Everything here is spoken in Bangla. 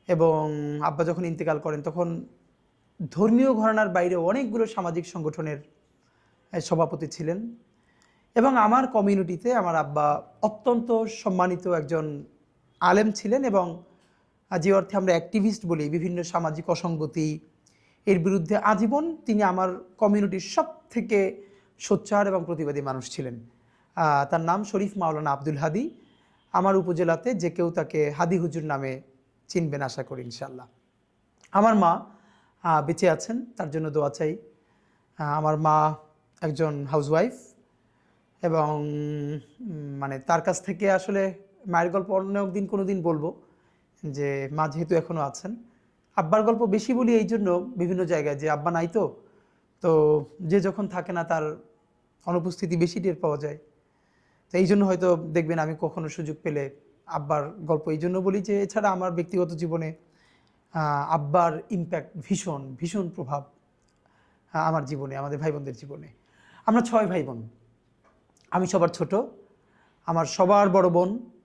এবং আব্বা যখন ইন্তেকাল করেন তখন ধর্মীয় ঘরানার বাইরে অনেকগুলো সামাজিক সংগঠনের সভাপতি ছিলেন। এবং আমার কমিউনিটিতে আমার আব্বা অত্যন্ত সম্মানিত একজন আলেম ছিলেন এবং যে অর্থে আমরা অ্যাক্টিভিস্ট বলি, বিভিন্ন সামাজিক অসঙ্গতি এর বিরুদ্ধে আজীবন তিনি আমার কমিউনিটির সব থেকে সোচ্চার এবং প্রতিবাদী মানুষ ছিলেন। তার নাম শরীফ মাওলানা আব্দুল হাদি। আমার উপজেলাতে যে কেউ তাকে হাদি হুজুর নামে চিনবেন আশা করি ইনশাল্লাহ। আমার মা বেঁচে আছেন, তার জন্য দোয়া চাই। আমার মা একজন হাউসওয়াইফ এবং মানে তার কাছ থেকে আসলে মায়ের গল্প অন্য একদিন কোনো দিন বলবো, যে মা যেহেতু এখনও আছেন। আব্বার গল্প বেশি বলি এই জন্য বিভিন্ন জায়গায়, যে আব্বা নাই তো তো যে যখন থাকে না তার অনুপস্থিতি বেশি টের পাওয়া যায়। তো এই জন্য হয়তো দেখবেন আমি কখনো সুযোগ পেলে আব্বার গল্প এই জন্য বলি, যে এছাড়া আমার ব্যক্তিগত জীবনে আব্বার ইম্প্যাক্ট ভীষণ ভীষণ প্রভাব আমার জীবনে, আমাদের ভাই বোনদের জীবনে। আমরা 6 ভাই বোন, আমি সবার ছোট। আমার সবার বড় বোন